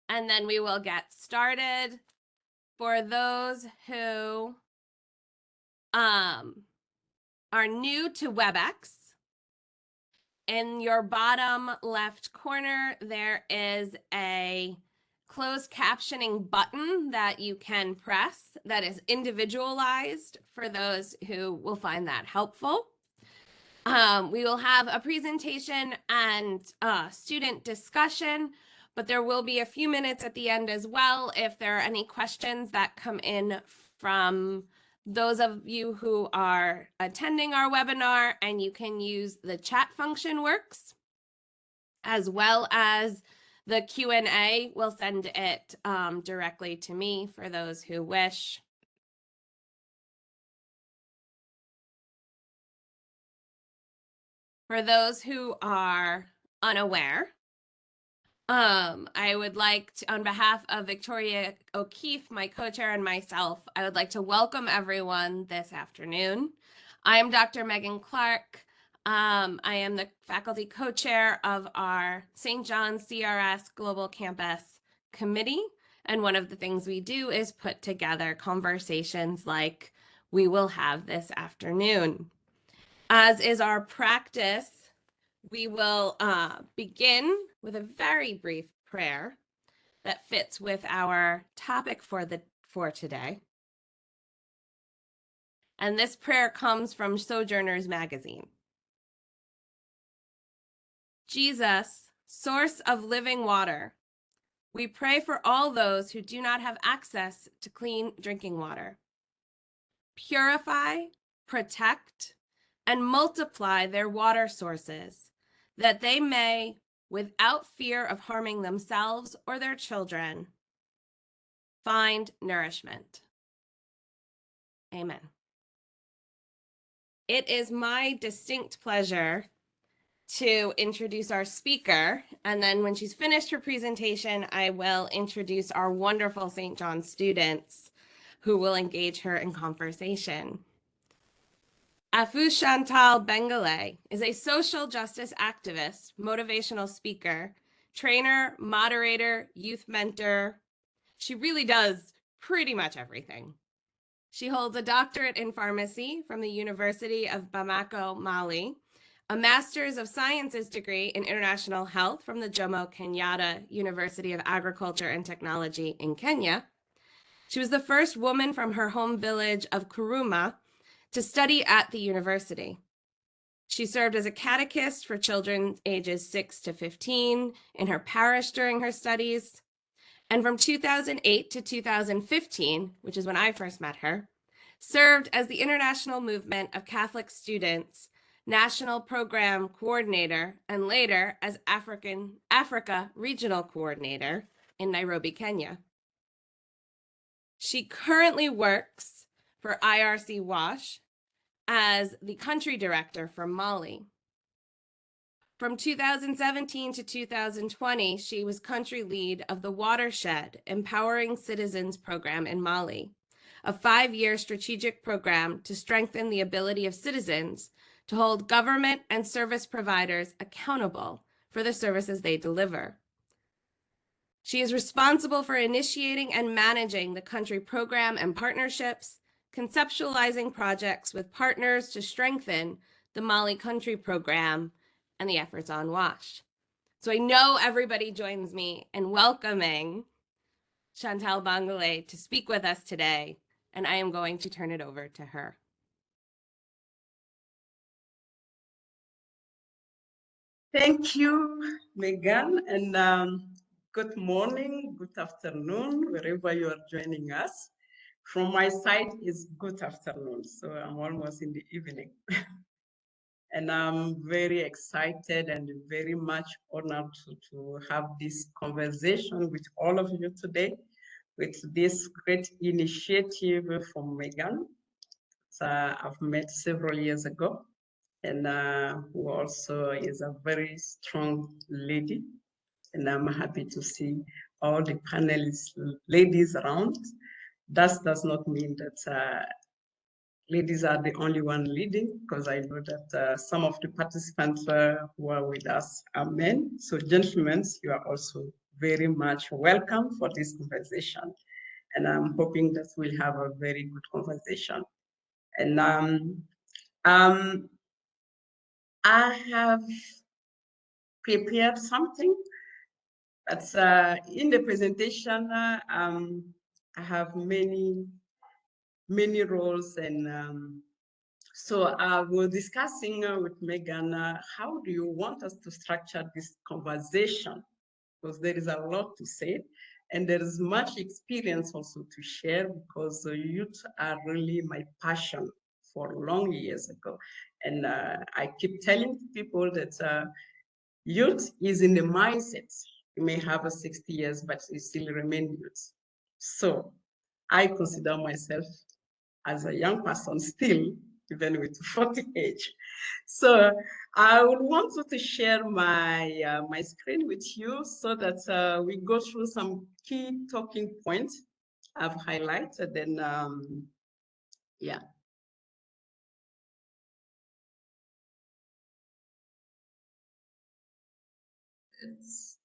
and then we will get started. For those who are new to WebEx, in your bottom left corner, there is a closed captioning button that you can press that is individualized for those who will find that helpful. We will have a presentation and student discussion, but there will be a few minutes at the end as well if there are any questions that come in from those of you who are attending our webinar, and you can use the chat function works, as well as the Q&A. We'll send it directly to me for those who wish. For those who are unaware, I would like to, on behalf of Victoria O'Keefe, my co-chair, and myself, I would like to welcome everyone this afternoon. I am Dr. Meghan Clark. I am the faculty co-chair of our St. John's CRS Global Campus Committee, and one of the things we do is put together conversations like we will have this afternoon. As is our practice, we will begin with a very brief prayer that fits with our topic for today. And this prayer comes from Sojourners Magazine. Jesus, source of living water, we pray for all those who do not have access to clean drinking water. Purify, protect, and multiply their water sources, that they may, without fear of harming themselves or their children, find nourishment. Amen. It is my distinct pleasure to introduce our speaker, and then when she's finished her presentation, I will introduce our wonderful St. John students who will engage her in conversation. Afou Chantal Bengaly is a social justice activist, motivational speaker, trainer, moderator, youth mentor. She really does pretty much everything. She holds a doctorate in pharmacy from the University of Bamako, Mali, a Master's of Sciences degree in International Health from the Jomo Kenyatta University of Agriculture and Technology in Kenya. She was the first woman from her home village of Kuruma to study at the university. She served as a catechist for children ages 6 to 15 in her parish during her studies. And from 2008 to 2015, which is when I first met her, served as the International Movement of Catholic Students National Program Coordinator, and later as Africa Regional Coordinator in Nairobi, Kenya. She currently works for IRC WASH as the country director for Mali. From 2017 to 2020, she was country lead of the Watershed Empowering Citizens program in Mali, a 5-year strategic program to strengthen the ability of citizens to hold government and service providers accountable for the services they deliver. She is responsible for initiating and managing the country program and partnerships, conceptualizing projects with partners to strengthen the Mali country program and the efforts on WASH. So I know everybody joins me in welcoming Chantal Bengaly to speak with us today, and I am going to turn it over to her. Thank you, Meghan, and good morning, good afternoon, wherever you are joining us. From my side, it's good afternoon, so I'm almost in the evening. And I'm very excited and very much honored to have this conversation with all of you today, with this great initiative from Meghan. I've met several years ago, and who also is a very strong lady. And I'm happy to see all the panelists, ladies around. That does not mean that ladies are the only one leading, because I know that some of the participants who are with us are men. So gentlemen, you are also very much welcome for this conversation. And I'm hoping that we'll have a very good conversation. And I have prepared something that's in the presentation. I have many roles, and so we're discussing with Meghan, how do you want us to structure this conversation? Because there is a lot to say, and there is much experience also to share, because the youth are really my passion for long years ago. And I keep telling people that youth is in the mindset. You may have a 60 years, but you still remain youth. So I consider myself as a young person still, even with 40 age. So I would want you to share my my screen with you so that we go through some key talking points I've highlighted. And yeah. It's,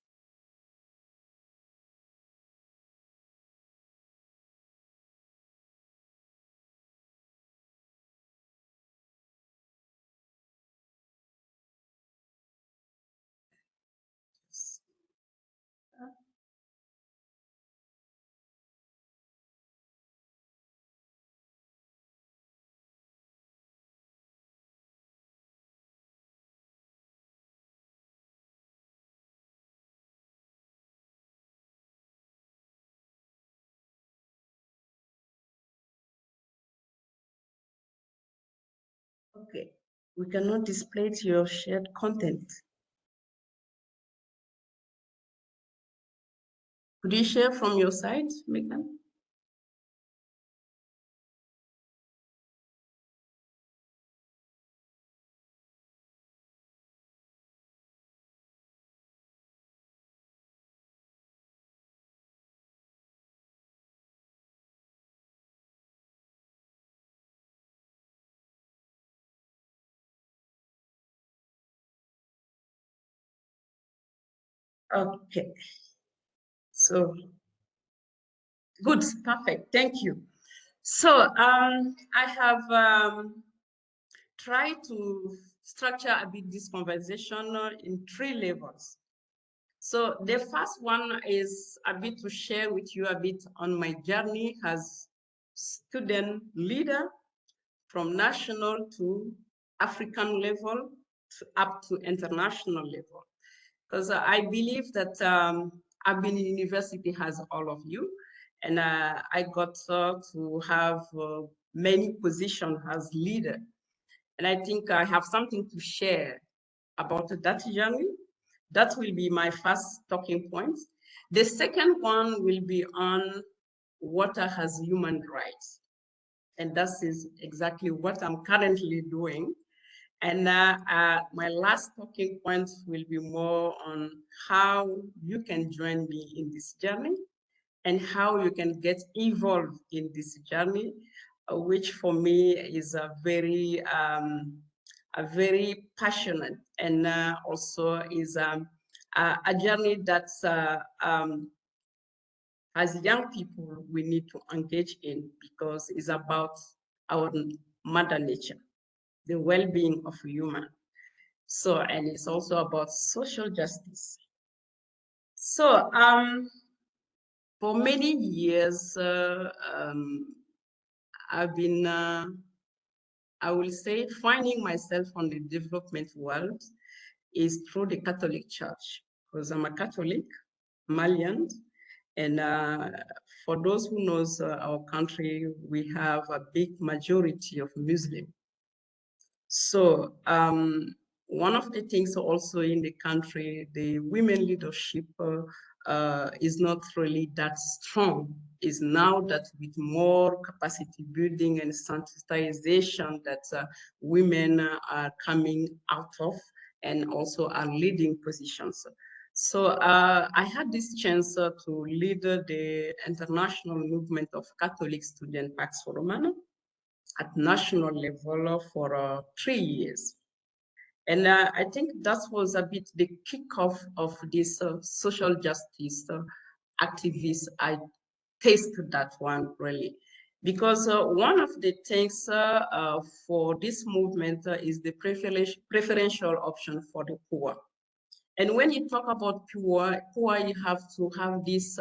okay, we cannot display your shared content. Could you share from your side, Meghan? Okay, so good, perfect, thank you. So I have tried to structure a bit this conversation in 3 levels. So the first one is a bit to share with you a bit on my journey as student leader from national to African level to up to international level. Because I believe that I've been in university as all of you, and I got to have many positions as leader. And I think I have something to share about that journey. That will be my first talking point. The second one will be on water as human rights. And that is exactly what I'm currently doing. And my last talking point will be more on how you can join me in this journey and how you can get involved in this journey, which for me is a very passionate, and also is a journey that's as young people we need to engage in, because it's about our mother nature, the well-being of human. So, and it's also about social justice. So, for many years, I've been, I will say, finding myself on the development world is through the Catholic Church, because I'm a Catholic, Malian, and for those who knows our country, we have a big majority of Muslim. So one of the things also in the country, the women leadership is not really that strong. Is now that with more capacity building and sensitization that women are coming out of and also are leading positions. So I had this chance to lead the international movement of Catholic student Pax Romana at national level for 3 years. And I think that was a bit the kickoff of this social justice activist. I tasted that one really, because one of the things for this movement is the preferential option for the poor. And when you talk about poor, you have to have this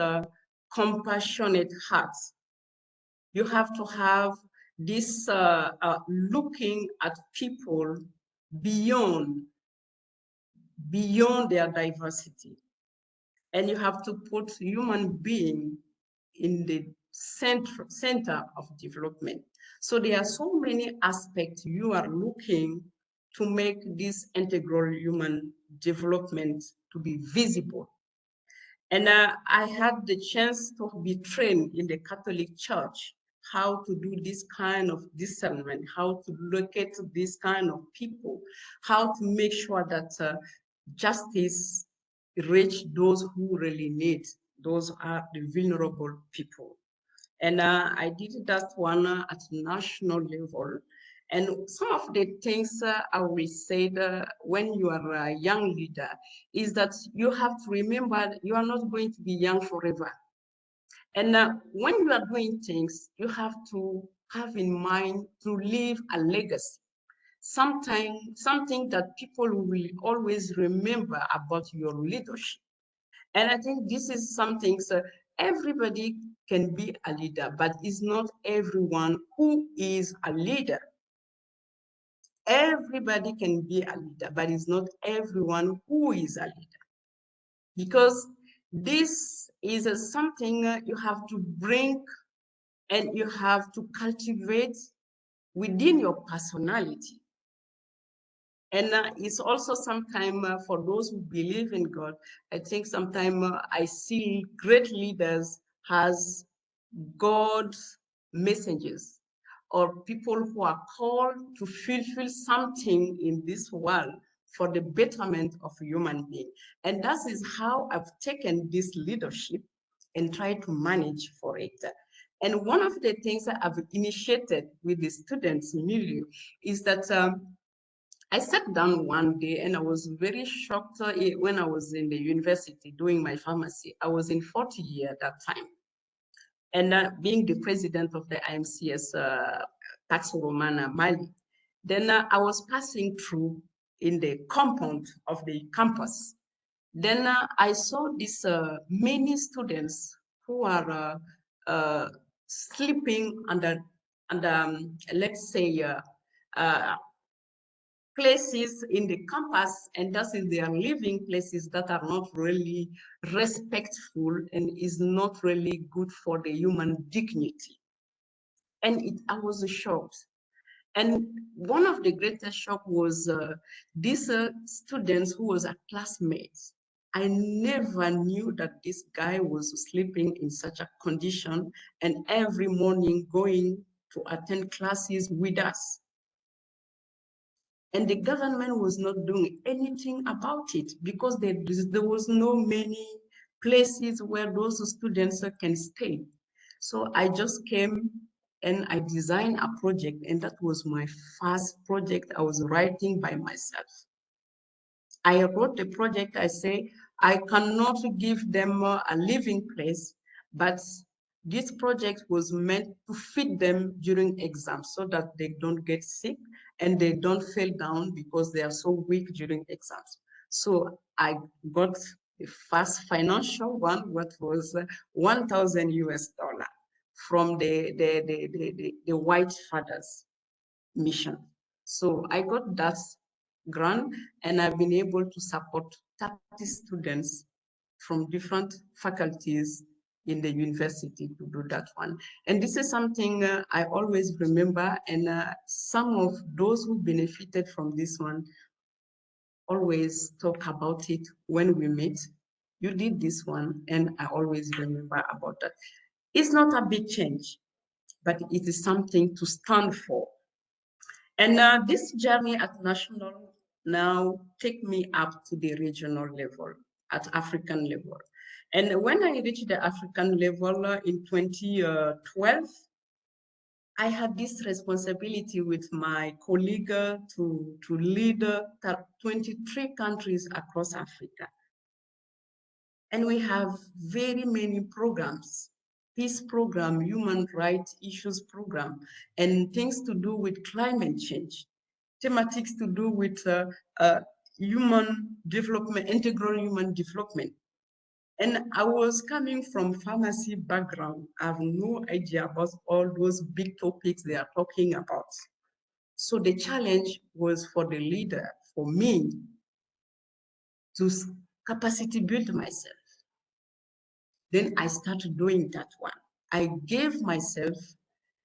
compassionate heart. You have to have this looking at people beyond their diversity. And you have to put human being in the center of development. So there are so many aspects you are looking to make this integral human development to be visible. And I had the chance to be trained in the Catholic Church, how to do this kind of discernment, how to locate this kind of people, how to make sure that justice reach those who really need. Those are the vulnerable people. And I did that one at national level. And some of the things I will say when you are a young leader is that you have to remember you are not going to be young forever. And when you are doing things, you have to have in mind to leave a legacy. Something that people will always remember about your leadership. And I think this is something, so everybody can be a leader, but it's not everyone who is a leader. Everybody can be a leader, but it's not everyone who is a leader. Because this is something you have to bring and you have to cultivate within your personality. And it's also sometimes for those who believe in God, I think sometimes I see great leaders as God's messengers or people who are called to fulfill something in this world for the betterment of human being. And that is how I've taken this leadership and tried to manage for it. And one of the things that I've initiated with the students milieu is that I sat down one day and I was very shocked when I was in the university doing my pharmacy. I was in 40 year at that time. And being the president of the IMCS Pax Romana Mali, then I was passing through in the compound of the campus. Then I saw these many students who are sleeping under let's say, places in the campus, and that is they are living places that are not really respectful and is not really good for the human dignity. And I was shocked. And one of the greatest shock was these students who was a classmate. I never knew that this guy was sleeping in such a condition and every morning going to attend classes with us. And the government was not doing anything about it because there was no many places where those students can stay. So I just came and I designed a project, and that was my first project I was writing by myself. I wrote the project, I say, I cannot give them a living place, but this project was meant to feed them during exams so that they don't get sick and they don't fall down because they are so weak during exams. So I got the first financial one, what was 1,000 US dollar from the White Fathers mission. So I got that grant and I've been able to support 30 students from different faculties in the university to do that one. And this is something I always remember, and some of those who benefited from this one always talk about it when we meet. You did this one, and I always remember about that. It's not a big change, but it is something to stand for. And this journey at national now take me up to the regional level, at African level. And when I reached the African level in 2012, I had this responsibility with my colleague to lead 23 countries across Africa. And we have very many programs, peace program, human rights issues program, and things to do with climate change, thematics to do with human development, integral human development. And I was coming from pharmacy background. I have no idea about all those big topics they are talking about. So the challenge was for the leader, for me, to capacity build myself. Then I started doing that one. I gave myself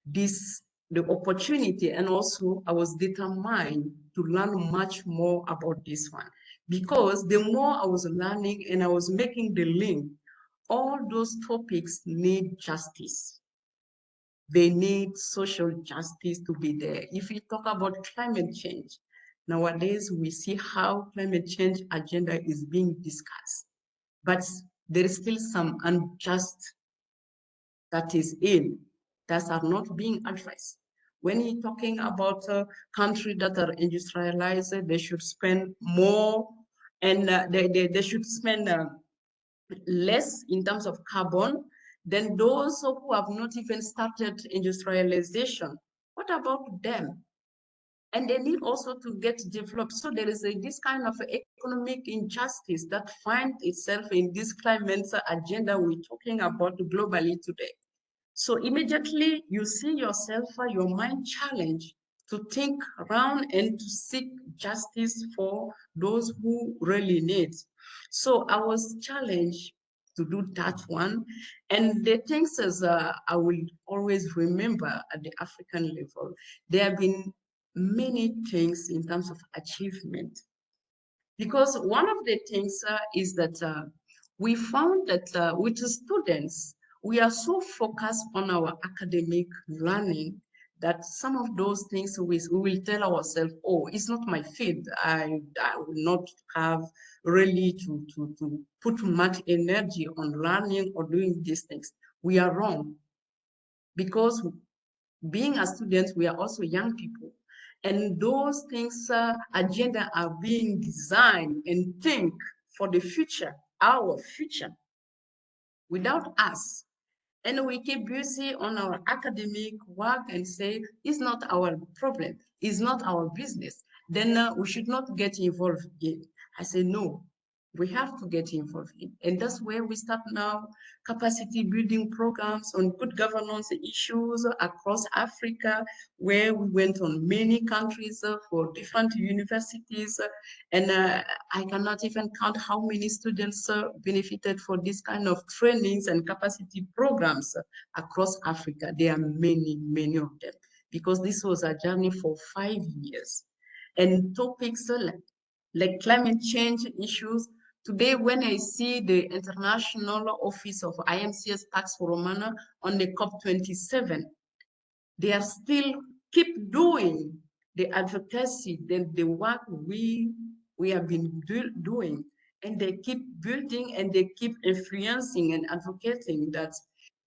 the opportunity, and also I was determined to learn much more about this one, because the more I was learning and I was making the link, all those topics need justice. They need social justice to be there. If we talk about climate change, nowadays we see how climate change agenda is being discussed, but there is still some unjust that is in that are not being addressed. When you're talking about countries that are industrialized, they should spend more, and they should spend less in terms of carbon than those who have not even started industrialization. What about them? And they need also to get developed. So there is this kind of economic injustice that finds itself in this climate agenda we're talking about globally today. So immediately you see yourself, your mind challenged to think around and to seek justice for those who really need. So I was challenged to do that one. And the things as I will always remember at the African level, there have been many things in terms of achievement. Because one of the things is that we found that with the students, we are so focused on our academic learning that some of those things we will tell ourselves, oh, it's not my field. I will not have really to put much energy on learning or doing these things. We are wrong, because being a student, we are also young people. And those things, agenda are being designed and think for the future, our future, without us. And we keep busy on our academic work and say, it's not our problem, it's not our business. Then we should not get involved in. I say, no, we have to get involved in. And that's where we start now, capacity building programs on good governance issues across Africa, where we went on many countries for different universities. And I cannot even count how many students benefited for this kind of trainings and capacity programs across Africa. There are many, many of them, because this was a journey for 5 years. And topics like climate change issues. Today, when I see the International Office of IMCS Pax Romana on the COP27, they are still keep doing the advocacy, the work we have been doing, and they keep building and they keep influencing and advocating that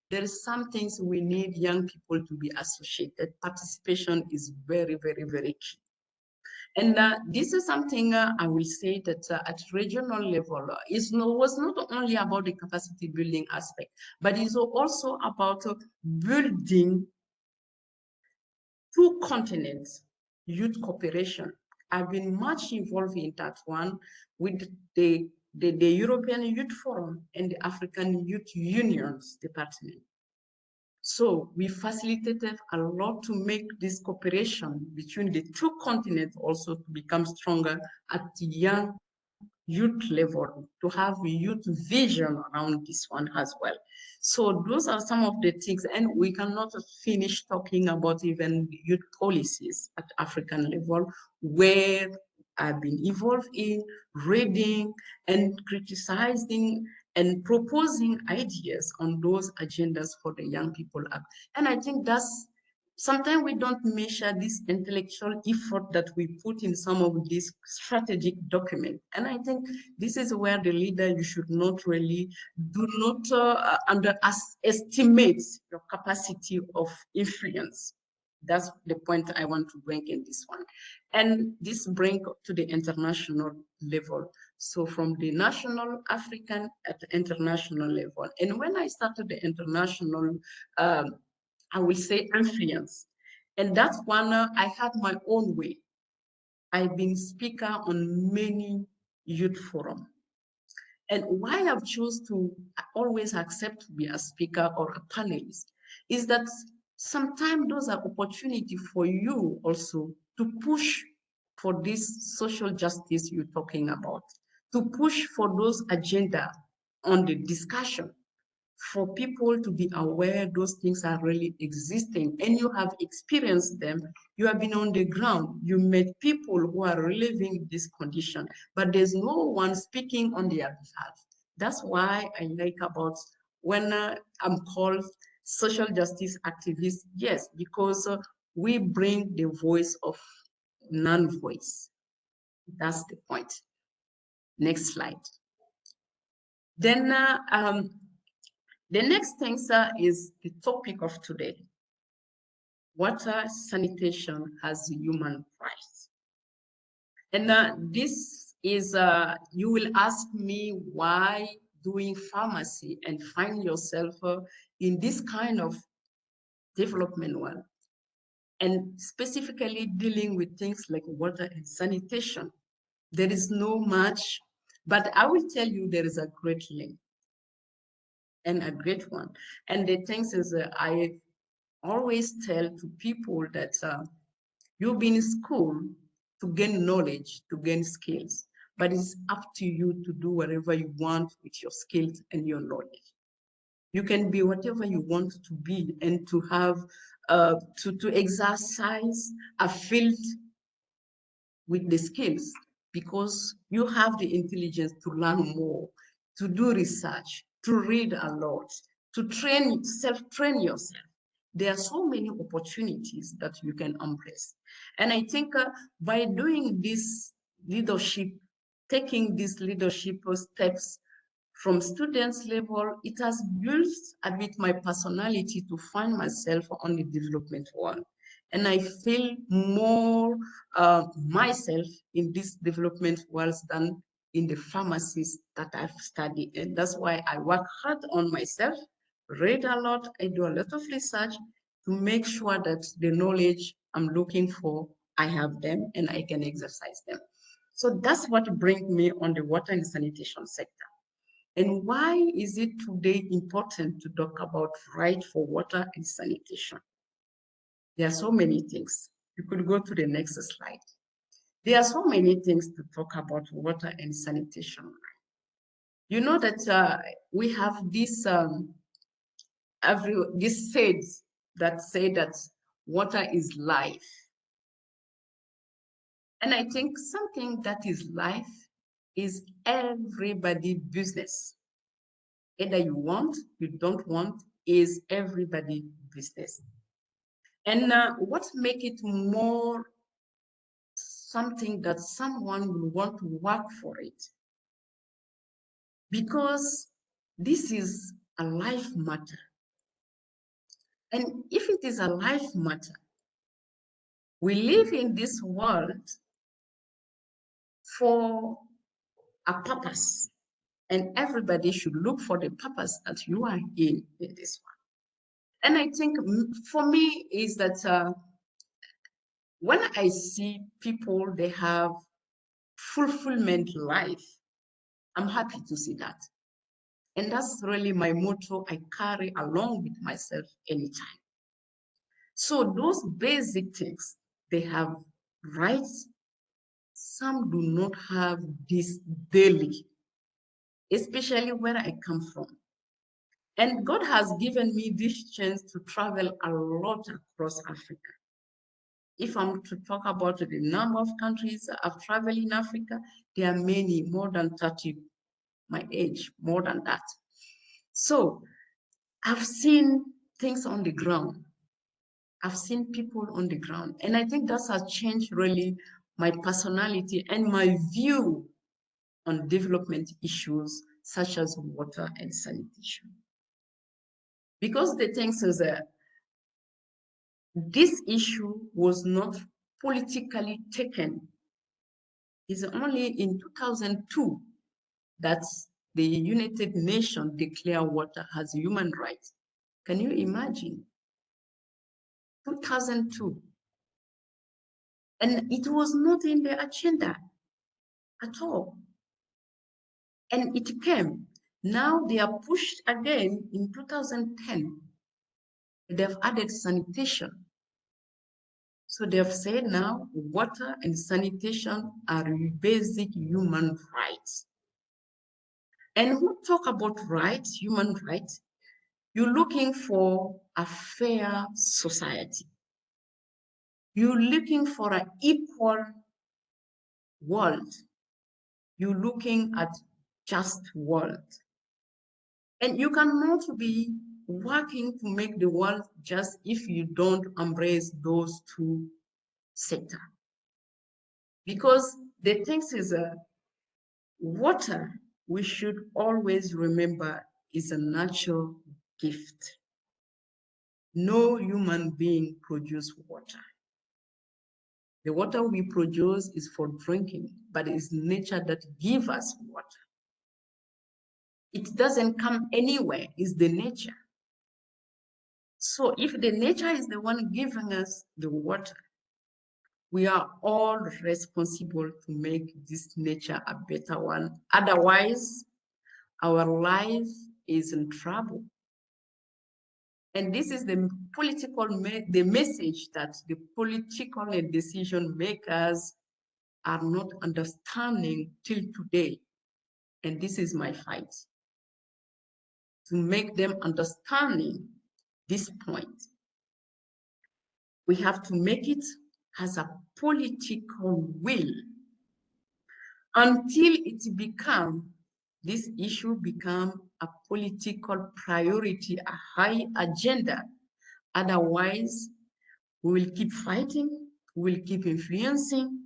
there is some things we need young people to be associated. Participation is very, very, very key. And this is something I will say that at regional level was not only about the capacity building aspect, but it's also about building two continents youth cooperation. I've been much involved in that one with the European Youth Forum and the African Youth Unions Department. So we facilitated a lot to make this cooperation between the two continents also to become stronger at the young youth level, to have a youth vision around this one as well. So those are some of the things, and we cannot finish talking about even youth policies at African level, where I've been involved in reading and criticizing and proposing ideas on those agendas for the young people. And I think that's sometimes we don't measure this intellectual effort that we put in some of these strategic documents. And I think this is where the leader, you should not really, do not underestimate your capacity of influence. That's the point I want to bring in this one. And this bring to the international level. So from the national, African, at the international level. And when I started the international, I will say influence. And that's one, I had my own way. I've been speaker on many youth forums. And why I've chosen to always accept to be a speaker or a panelist is that sometimes those are opportunity for you also to push for this social justice you're talking about, to push for those agenda on the discussion, for people to be aware those things are really existing and you have experienced them, you have been on the ground, you met people who are living this condition, but there's no one speaking on their behalf. That's why I like about when I'm called social justice activist, yes, because we bring the voice of non-voice. That's the point. Next slide. Then the next thing, sir, is the topic of today. Water sanitation as human rights. And this is, you will ask me why doing pharmacy and find yourself in this kind of development world, and specifically dealing with things like water and sanitation. There is no much, but I will tell you there is a great link and a great one. And the things is I always tell to people that you've been in school to gain knowledge, to gain skills, but it's up to you to do whatever you want with your skills and your knowledge. You can be whatever you want to be and to have, to exercise a field with the skills, because you have the intelligence to learn more, to do research, to read a lot, to train, self-train yourself. There are so many opportunities that you can embrace. And I think by doing this leadership, taking these leadership steps from students level, it has built a bit my personality to find myself on the development world. And I feel more myself in this development worlds than in the pharmacies that I've studied. And that's why I work hard on myself, read a lot, I do a lot of research to make sure that the knowledge I'm looking for, I have them and I can exercise them. So that's what brings me on the water and sanitation sector. And why is it today important to talk about right for water and sanitation? There are so many things. You could go to the next slide. There are so many things to talk about water and sanitation. You know that we have this this says that say that water is life. And I think something that is life is everybody's business. Either you want, you don't want, is everybody's business. And what make it more something that someone will want to work for it? Because this is a life matter. And if it is a life matter, we live in this world for a purpose. And everybody should look for the purpose that you are in this one. And I think for me is that when I see people, they have fulfillment life, I'm happy to see that. And that's really my motto I carry along with myself anytime. So those basic things, they have rights. Some do not have this daily, especially where I come from. And God has given me this chance to travel a lot across Africa. If I'm to talk about the number of countries I've traveled in Africa, there are many, more than 30, my age, more than that. So I've seen things on the ground. I've seen people on the ground. And I think that has changed really my personality and my view on development issues such as water and sanitation. Because the things is that this issue was not politically taken. It's only in 2002 that the United Nations declared water as human rights. Can you imagine? 2002. And it was not in the agenda at all. And it came. Now they are pushed again in 2010. They've added sanitation. So they've said now water and sanitation are basic human rights. And who talk about rights, human rights, you're looking for a fair society. You're looking for an equal world. You're looking at just world. And you cannot be working to make the world just if you don't embrace those two sectors. Because the thing is, water, we should always remember, is a natural gift. No human being produces water. The water we produce is for drinking, but it's nature that gives us water. It doesn't come anywhere, it's the nature. So if the nature is the one giving us the water, we are all responsible to make this nature a better one. Otherwise, our life is in trouble. And this is the the message that the political and decision makers are not understanding till today. And this is my fight, to make them understanding this point. We have to make it as a political will until this issue become a political priority, a high agenda. Otherwise, we will keep fighting, we will keep influencing,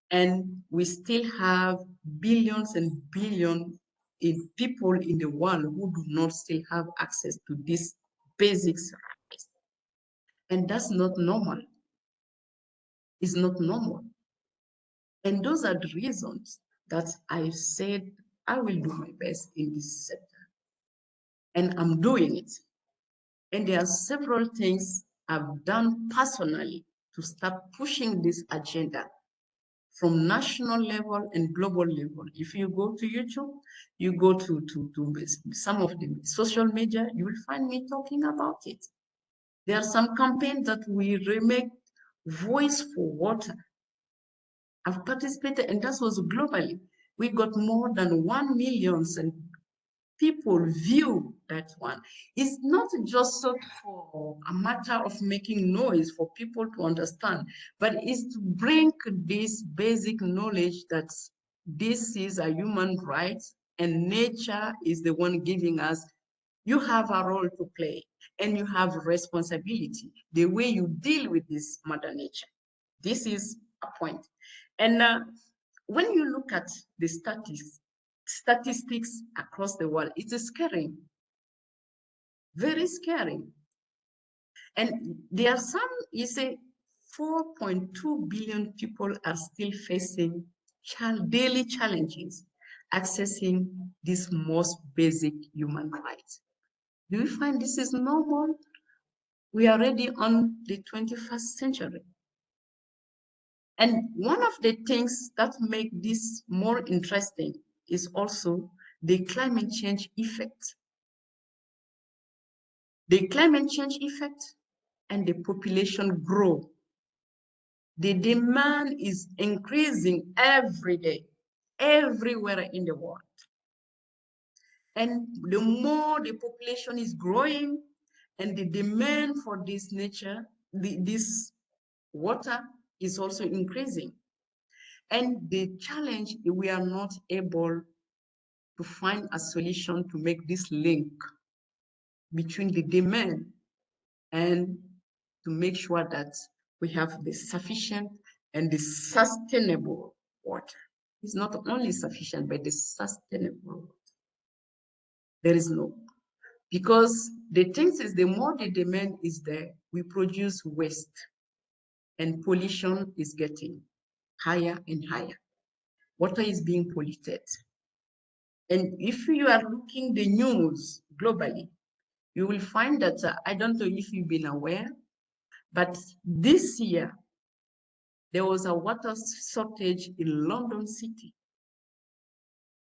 and we still have billions and billions in people in the world who do not still have access to these basic rights. And that's not normal. It's not normal. And those are the reasons that I've said I will do my best in this sector. And I'm doing it. And there are several things I've done personally to start pushing this agenda from national level and global level. If you go to YouTube, you go to some of the social media, you will find me talking about it. There are some campaigns that we remake Voice for Water. I've participated, and that was globally. We got more than 1 million and people view that one. It's not just so for a matter of making noise for people to understand, but it's to bring this basic knowledge that this is a human right and nature is the one giving us. You have a role to play and you have responsibility, the way you deal with this mother nature. This is a point. And when you look at the statistics across the world, it's scary, very scary. And there are some, you say, 4.2 billion people are still facing daily challenges accessing these most basic human rights. Do you find this is normal? We are already on the 21st century. And one of the things that make this more interesting is also the climate change effect. The climate change effect and the population growth. The demand is increasing every day, everywhere in the world. And the more the population is growing and the demand for this nature, this water is also increasing. And the challenge, we are not able to find a solution to make this link between the demand and to make sure that we have the sufficient and the sustainable water. It's not only sufficient, but the sustainable water. There is no, because the thing is, the more the demand is there, we produce waste, and pollution is getting higher and higher. Water is being polluted. And if you are looking the news globally, you will find that, I don't know if you've been aware, but this year, there was a water shortage in London City.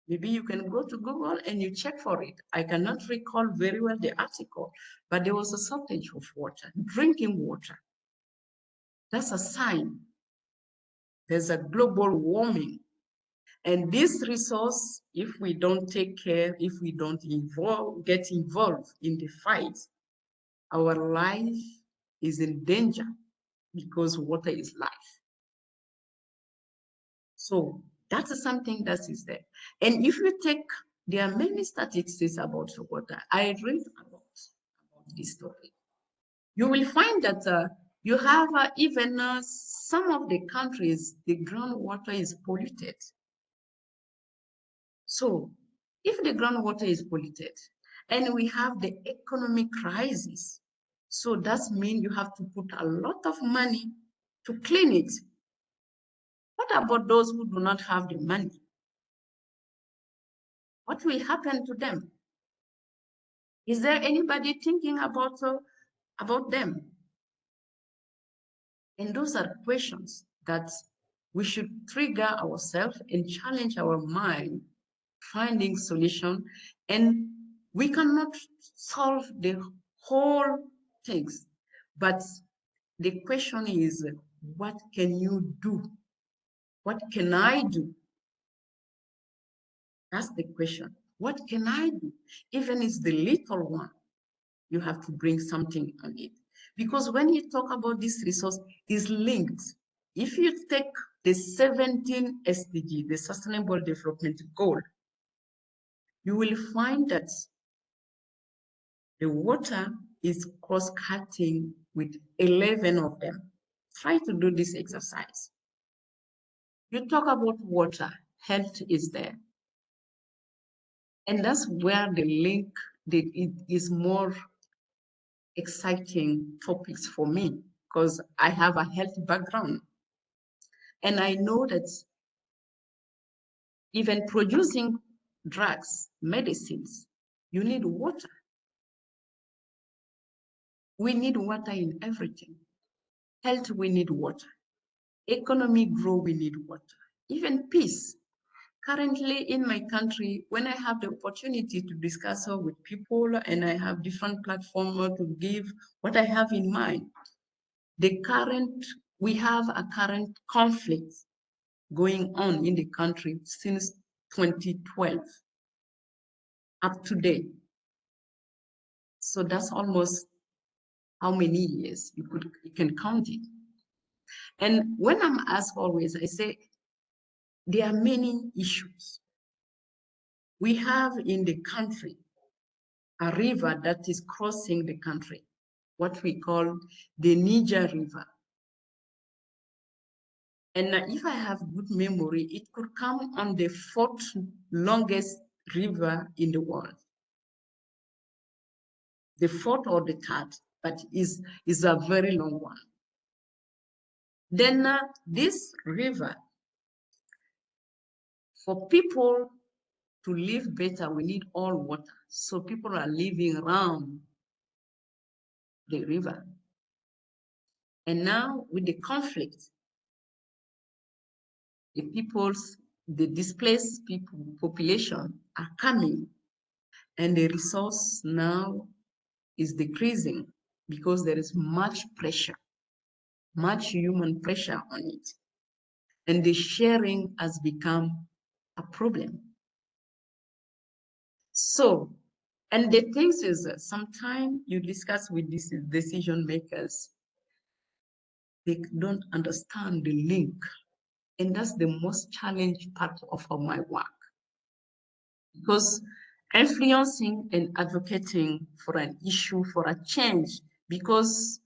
Maybe you can go to Google and you check for it. I cannot recall very well the article, but there was a shortage of water, drinking water. That's a sign there's a global warming. And this resource, if we don't take care, if we don't get involved in the fight, our life is in danger because water is life. So that's something that is there. And if you take, there are many statistics about water. I read about this topic. You will find that you have even some of the countries, the groundwater is polluted. So if the groundwater is polluted and we have the economic crisis, so that means you have to put a lot of money to clean it. What about those who do not have the money? What will happen to them? Is there anybody thinking about them? And those are questions that we should trigger ourselves and challenge our mind, finding solution. And we cannot solve the whole things, but the question is, what can you do? What can I do? That's the question. What can I do? Even if it's the little one, you have to bring something on it. Because when you talk about this resource, is linked. If you take the 17 SDG, the Sustainable Development Goal, you will find that the water is cross-cutting with 11 of them. Try to do this exercise. You talk about water, health is there. And that's where the link, it is more exciting topics for me because I have a health background. And I know that even producing drugs, medicines, you need water. We need water in everything. Health, we need water. Economic growth, we need water. Even peace. Currently in my country, when I have the opportunity to discuss with people and I have different platforms to give what I have in mind, we have a current conflict going on in the country since 2012 up to date. So that's almost how many years you can count it. And when I'm asked always, I say, there are many issues. We have in the country a river that is crossing the country, what we call the Niger River. And if I have good memory, it could come on the 4th longest river in the world. The 4th or the 3rd, but is a very long one. Then this river, for people to live better, we need all water. So people are living around the river. And now with the conflict, the displaced people, population are coming, and the resource now is decreasing because there is much pressure, much human pressure on it. And the sharing has become a problem. So, and the things is that sometimes you discuss with these decision makers, they don't understand the link. And that's the most challenging part of my work. Because influencing and advocating for an issue, for a change, because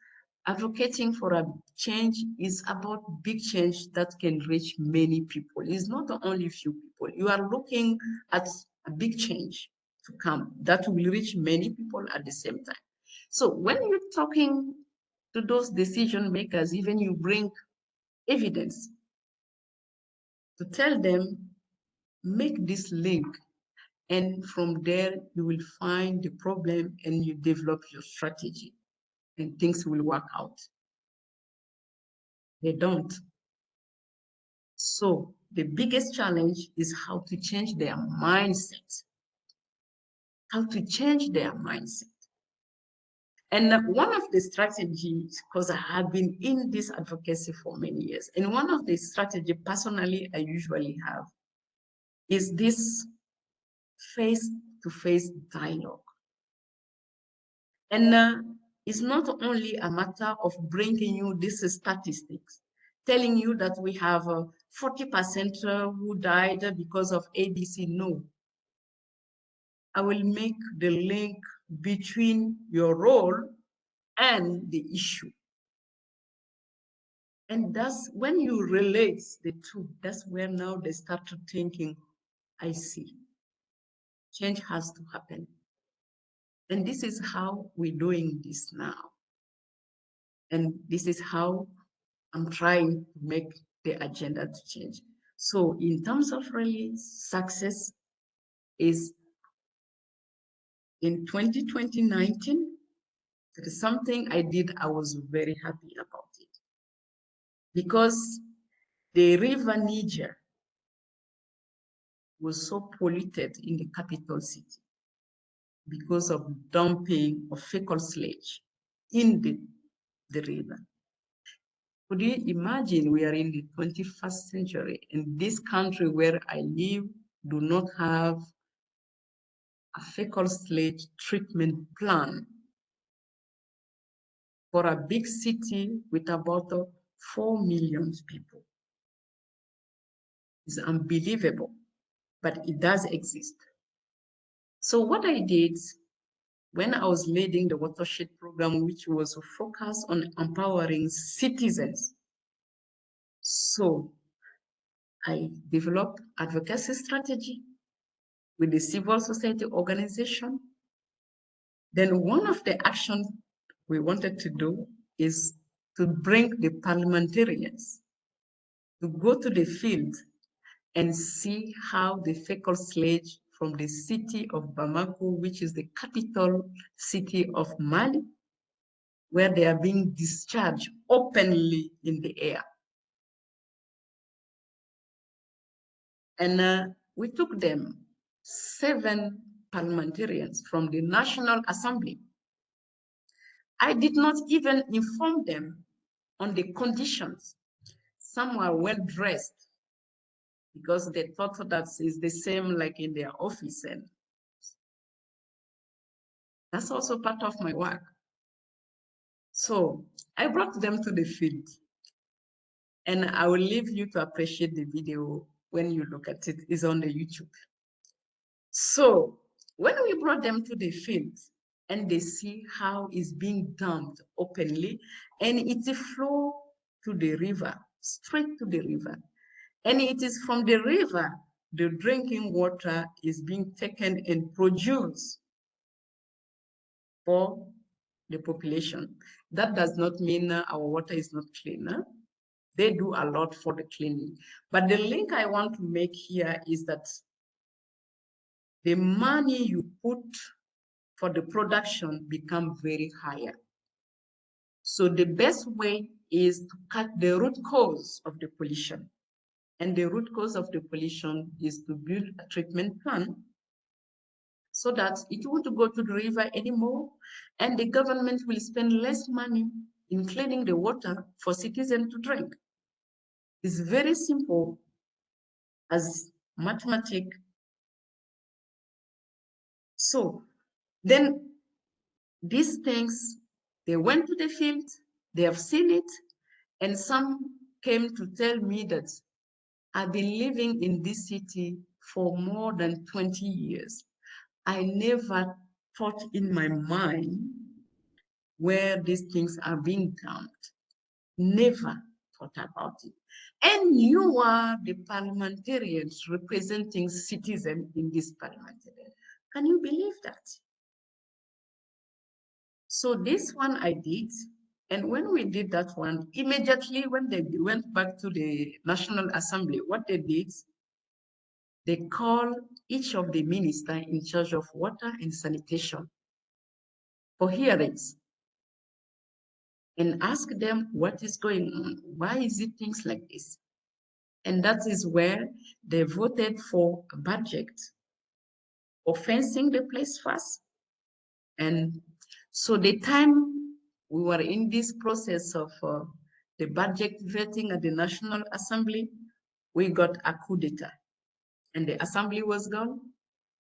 advocating for a change is about big change that can reach many people. It's not only few people. You are looking at a big change to come that will reach many people at the same time. So when you're talking to those decision makers, even you bring evidence to tell them, make this link. And from there, you will find the problem and you develop your strategy and things will work out. They don't. So the biggest challenge is how to change their mindset. How to change their mindset. And one of the strategies, because I have been in this advocacy for many years, and one of the strategies personally I usually have is this face-to-face dialogue. And it's not only a matter of bringing you these statistics, telling you that we have 40% who died because of ABC. No. I will make the link between your role and the issue. And that's when you relate the two, that's where now they start thinking, I see, change has to happen. And this is how we're doing this now. And this is how I'm trying to make the agenda to change. So in terms of really success is in 2019, it is something I did, I was very happy about it. Because the river Niger was so polluted in the capital city because of dumping of fecal sludge in the river. Could you imagine we are in the 21st century and this country where I live do not have a fecal sludge treatment plan for a big city with about 4 million people? It's unbelievable, but it does exist. So what I did when I was leading the watershed program, which was focused on empowering citizens, so I developed advocacy strategy with the civil society organization. Then one of the actions we wanted to do is to bring the parliamentarians to go to the field and see how the fecal sludge from the city of Bamako, which is the capital city of Mali, where they are being discharged openly in the air. And we took them, 7 parliamentarians from the National Assembly. I did not even inform them on the conditions. Some were well dressed because they thought that is the same like in their office. And that's also part of my work. So I brought them to the field. And I will leave you to appreciate the video when you look at it. It's on the YouTube. So when we brought them to the field and they see how it's being dumped openly, and it flows to the river, straight to the river. And it is from the river, the drinking water is being taken and produced for the population. That does not mean our water is not clean. They do a lot for the cleaning. But the link I want to make here is that the money you put for the production become very higher. So the best way is to cut the root cause of the pollution. And the root cause of the pollution is to build a treatment plan so that it won't go to the river anymore, and the government will spend less money in cleaning the water for citizens to drink. It's very simple as mathematics. So then these things, they went to the field, they have seen it, and some came to tell me that I've been living in this city for more than 20 years. I never thought in my mind where these things are being dumped. Never thought about it. And you are the parliamentarians representing citizens in this parliament. Can you believe that? So this one I did, And when we did that one, immediately when they went back to the National Assembly, what they did, they called each of the ministers in charge of water and sanitation for hearings and ask them what is going on. Why is it things like this? And that is where they voted for a budget for fencing the place first. And so the time we were in this process of the budget vetting at the National Assembly, we got a coup d'etat. And the assembly was gone.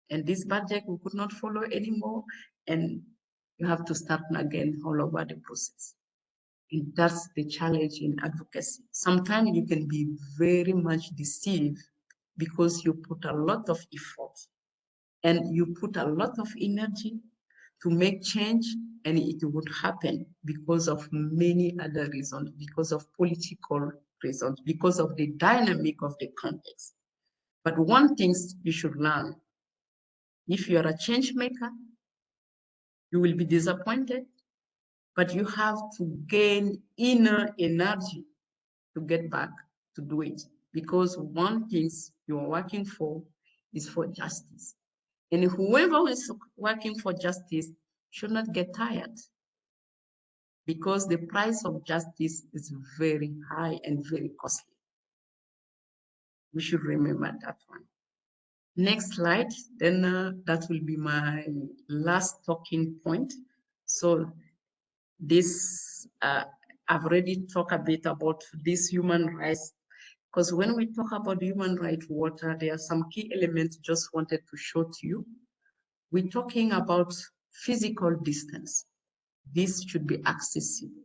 And this budget we could not follow anymore. And you have to start again all over the process. And that's the challenge in advocacy. Sometimes you can be very much deceived because you put a lot of effort and you put a lot of energy to make change, and it would happen because of many other reasons, because of political reasons, because of the dynamic of the context. But one thing you should learn, if you are a change maker, you will be disappointed, but you have to gain inner energy to get back to do it. Because one thing you are working for is for justice. And whoever is working for justice should not get tired, because the price of justice is very high and very costly. We should remember that one. Next slide, then that will be my last talking point. So this, I've already talked a bit about this human rights, because when we talk about human rights water, there are some key elements just wanted to show to you. We're talking about physical distance. This should be accessible.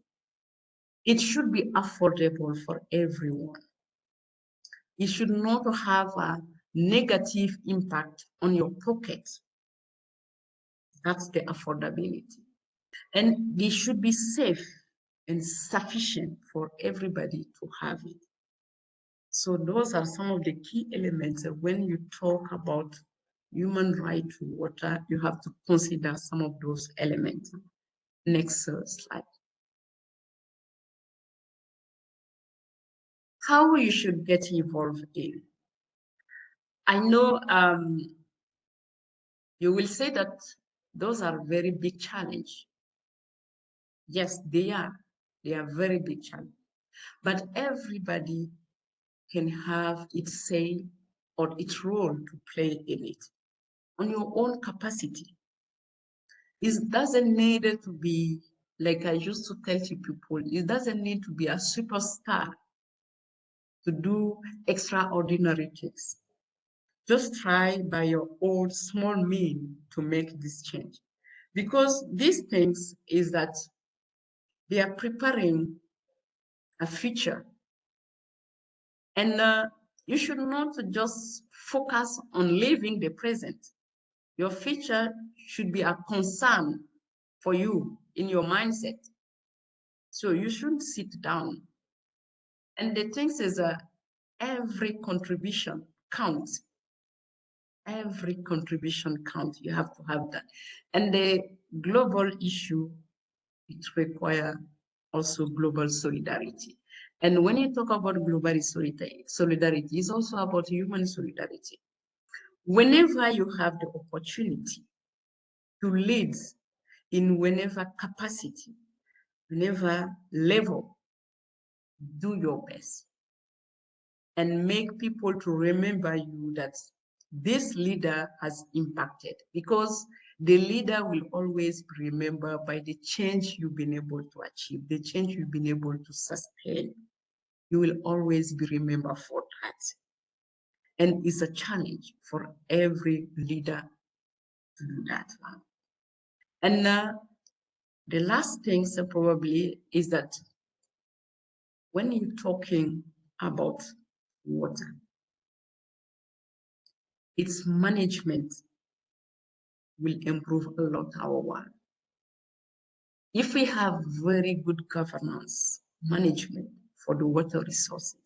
It should be affordable for everyone. It should not have a negative impact on your pocket. That's the affordability. And it should be safe and sufficient for everybody to have it. So those are some of the key elements when you talk about human right to water, you have to consider some of those elements. Next slide. How you should get involved in. I know you will say that those are very big challenge. Yes, they are. They are very big challenge. But everybody can have its say or its role to play in it on your own capacity. It doesn't need to be, like I used to tell to people, it doesn't need to be a superstar to do extraordinary things. Just try by your own small means to make this change. Because these things is that they are preparing a future. And you should not just focus on living the present. Your future should be a concern for you in your mindset. So you should sit down. And the thing is every contribution counts. Every contribution counts. You have to have that. And the global issue, it requires also global solidarity. And when you talk about global solidarity is also about human solidarity. Whenever you have the opportunity to lead in whenever capacity, whenever level, do your best and make people to remember you that this leader has impacted, because the leader will always be remembered by the change you've been able to achieve, the change you've been able to sustain. You will always be remembered for that. And it's a challenge for every leader to do that one. And the last thing probably is that when you're talking about water, its management will improve a lot our world. If we have very good governance management for the water resources,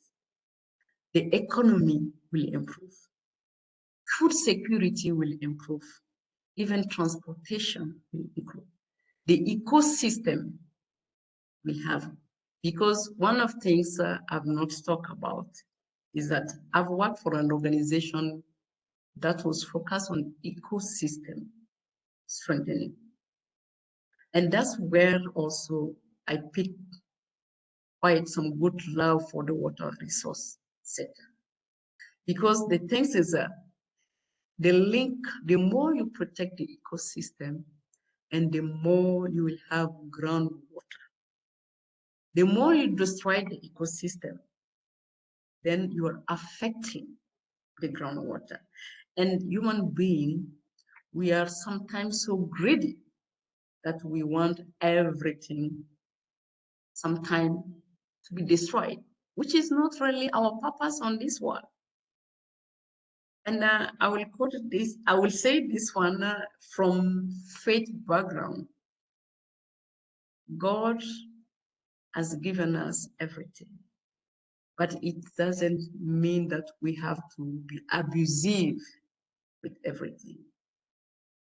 the economy will improve. Food security will improve. Even transportation will improve. The ecosystem we have. Because one of the things I've not talked about is that I've worked for an organization that was focused on ecosystem strengthening. And that's where also I picked quite some good love for the water resource sector. Because the things is the link, the more you protect the ecosystem, and the more you will have groundwater. The more you destroy the ecosystem, then you are affecting the groundwater. And human being, we are sometimes so greedy that we want everything sometime to be destroyed, which is not really our purpose on this world. And I will quote this, I will say this one from faith background. God has given us everything, but it doesn't mean that we have to be abusive with everything.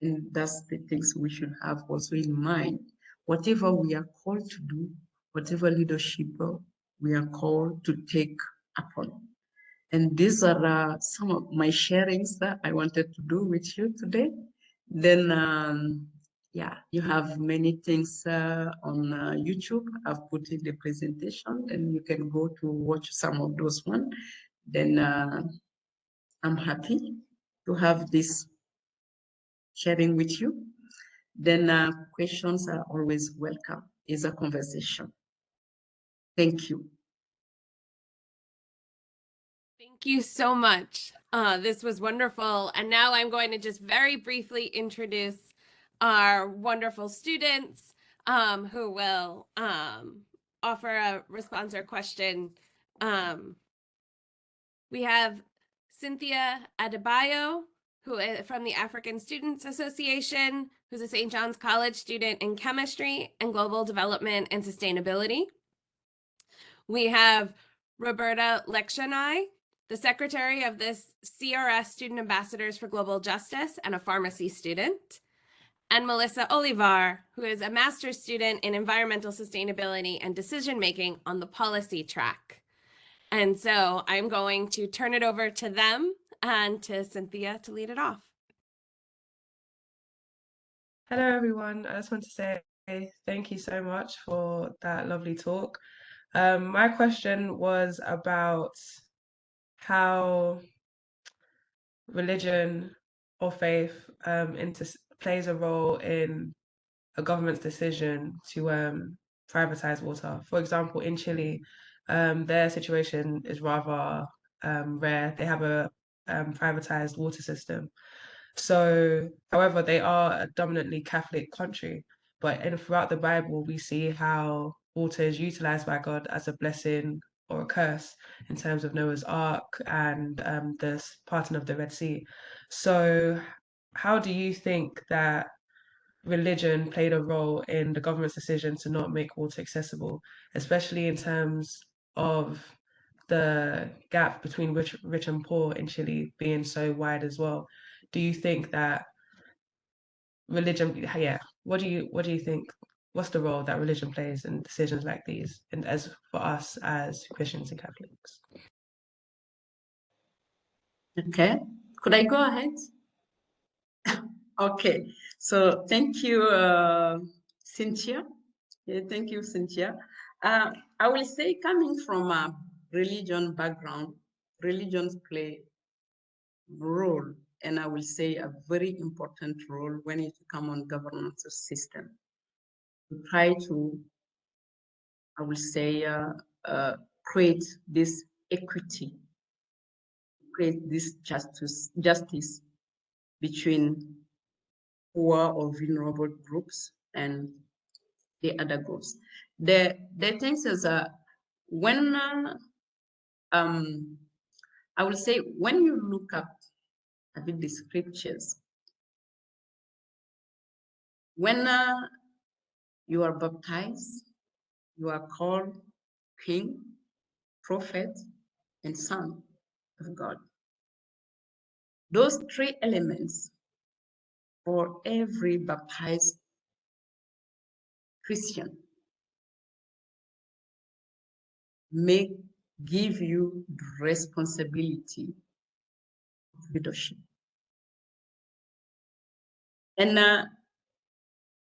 And that's the things we should have also in mind. Whatever we are called to do, whatever leadership we are called to take upon. And these are some of my sharings that I wanted to do with you today. Then, yeah, you have many things on YouTube. I've put in the presentation, and you can go to watch some of those ones. Then I'm happy to have this sharing with you. Then questions are always welcome. It's a conversation. Thank you. Thank you so much. This was wonderful. And now I'm going to just very briefly introduce our wonderful students who will offer a response or question. We have Cynthia Adebayo, who is from the African Students Association, who's a St. John's College student in chemistry and global development and sustainability. We have Roberta Lekgjonaj, the secretary of the CRS Student Ambassadors for Global Justice and a pharmacy student, and Melissa Olivar, who is a master's student in environmental sustainability and decision-making on the policy track. And so I'm going to turn it over to them and to Cynthia to lead it off. Hello, everyone. I just want to say thank you so much for that lovely talk. My question was about how religion or faith plays a role in a government's decision to privatize water. For example, in Chile, their situation is rather rare. They have a privatized water system. So, however, they are a dominantly Catholic country, but throughout the Bible, we see how water is utilized by God as a blessing or a curse in terms of Noah's Ark and the parting of the Red Sea. So, how do you think that religion played a role in the government's decision to not make water accessible, especially in terms of the gap between rich and poor in Chile being so wide as well? Do you think that religion, yeah, what do you think? What's the role that religion plays in decisions like these, and as for us as Christians and Catholics? Okay, could I go ahead? Okay, so thank you, Cynthia. Yeah, thank you, Cynthia. I will say, coming from a religion background, religions play role, and I will say a very important role when it comes on governance system. To try to, I will say, create this equity, create this justice between poor or vulnerable groups and the other groups. The thing is, when I will say, when you look up a bit the scriptures, when you are baptized, you are called king, prophet, and son of God. Those three elements for every baptized Christian may give you the responsibility of leadership. And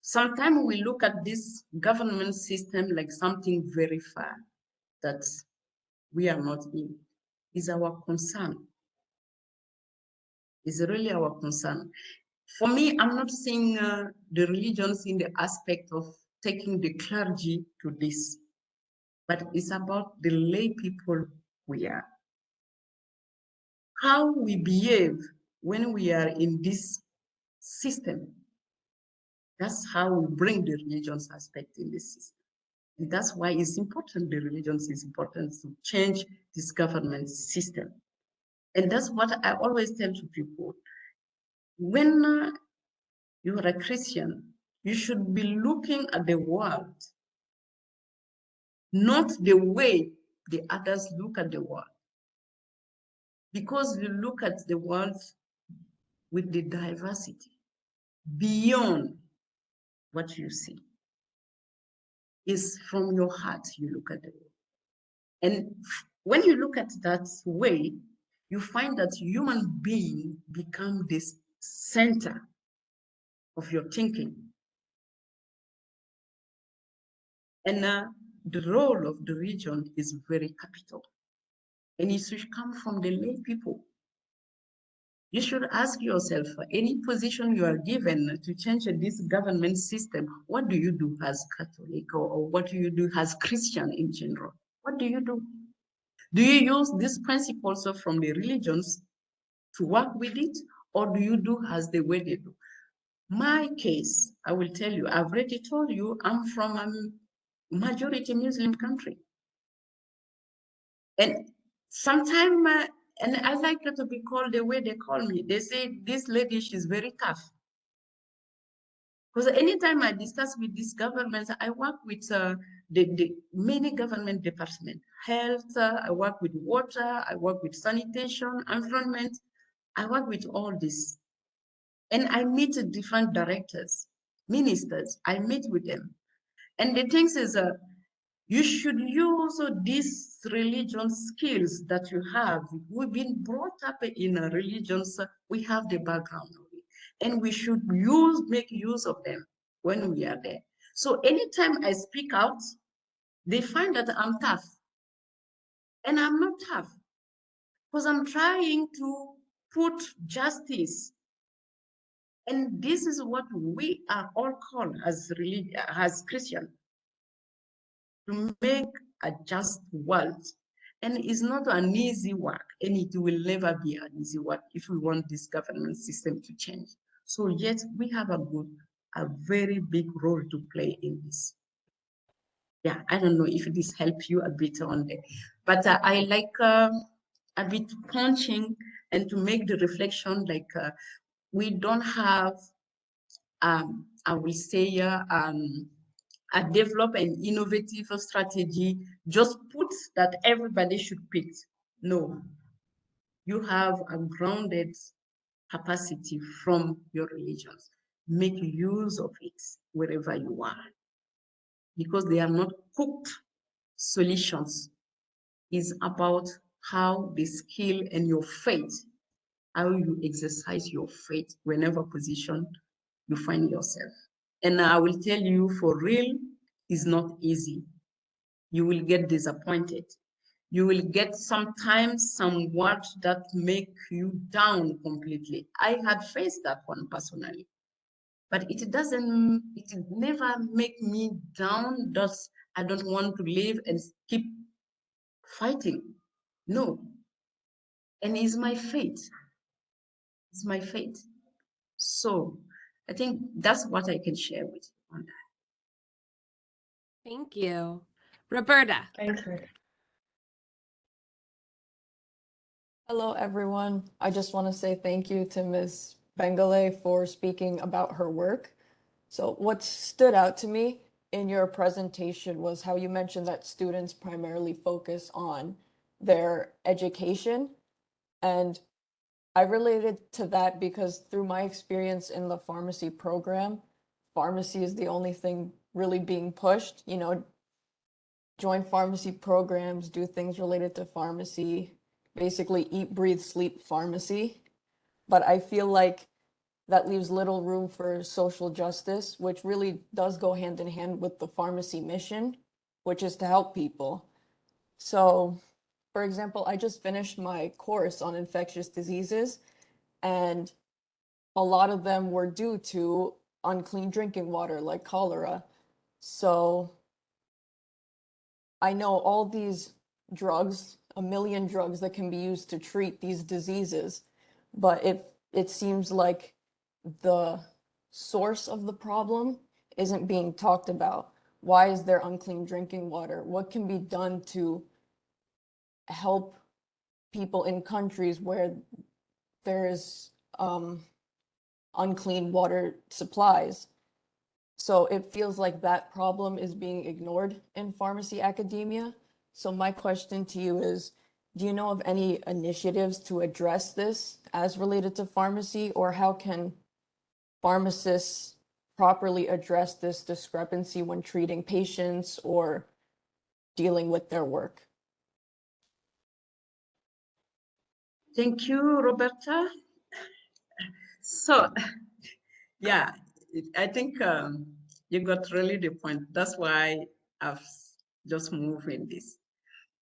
sometimes we look at this government system like something very far that we are not in. Is our concern. Is really our concern. For me, I'm not seeing the religions in the aspect of taking the clergy to this, but it's about the lay people we are. How we behave when we are in this system. That's how we bring the religions aspect in this system. And that's why it's important, the religions is important to change this government system. And that's what I always tell to people. When you are a Christian, you should be looking at the world, not the way the others look at the world. Because you look at the world with the diversity beyond what you see. Is from your heart you look at the world. And when you look at that way, you find that human being become this center of your thinking. And the role of the region is very capital. And it should come from the lay people. You should ask yourself, any position you are given to change this government system, what do you do as Catholic, or what do you do as Christian in general? What do you do? Do you use these principles from the religions to work with it, or do you do as the way they do? My case, I will tell you, I've already told you, I'm from a majority Muslim country. And sometimes, and I like to be called the way they call me. They say, this lady, she's very tough. Because anytime I discuss with these governments, I work with the many government departments, health, I work with water, I work with sanitation, environment, I work with all this. And I meet different directors, ministers, I meet with them. And the thing is, you should use these religion skills that you have. We've been brought up in religions, we have the background of it. And we should make use of them when we are there. So anytime I speak out, they find that I'm tough. And I'm not tough, because I'm trying to put justice. And this is what we are all called as Christian, to make a just world. And it's not an easy work, and it will never be an easy work if we want this government system to change. So yet we have a very big role to play in this. Yeah, I don't know if this helps you a bit on there, but I like a bit punching and to make the reflection like we don't have, I will say, develop an innovative strategy, just put that everybody should pick. No, you have a grounded capacity from your religions. Make use of it wherever you are, because they are not cooked solutions. It's about how the skill and your faith, how you exercise your faith whenever position you find yourself. And I will tell you, for real, it's not easy. You will get disappointed. You will get sometimes some words that make you down completely. I had faced that one personally, but it never make me down. Thus, I don't want to live and keep fighting. No. And it's my fate. It's my fate. So I think that's what I can share with you on that. Thank you. Roberta. Thank you. Hello, everyone. I just want to say thank you to Ms. Bengaly for speaking about her work. So what stood out to me in your presentation was how you mentioned that students primarily focus on their education. And I related to that because through my experience in the pharmacy program, pharmacy is the only thing really being pushed. You know, join pharmacy programs, do things related to pharmacy, basically eat, breathe, sleep pharmacy. But I feel like that leaves little room for social justice, which really does go hand in hand with the pharmacy mission, which is to help people. So, for example, I just finished my course on infectious diseases, and a lot of them were due to unclean drinking water, like cholera. So, I know all these drugs, a million drugs that can be used to treat these diseases, but it seems like the source of the problem isn't being talked about. Why is there unclean drinking water? What can be done to help people in countries where there is unclean water supplies? So it feels like that problem is being ignored in pharmacy academia. So my question to you is, do you know of any initiatives to address this as related to pharmacy, or how can pharmacists properly address this discrepancy when treating patients or dealing with their work? Thank you, Roberta. So, yeah, I think you got really the point. That's why I've just moved in this.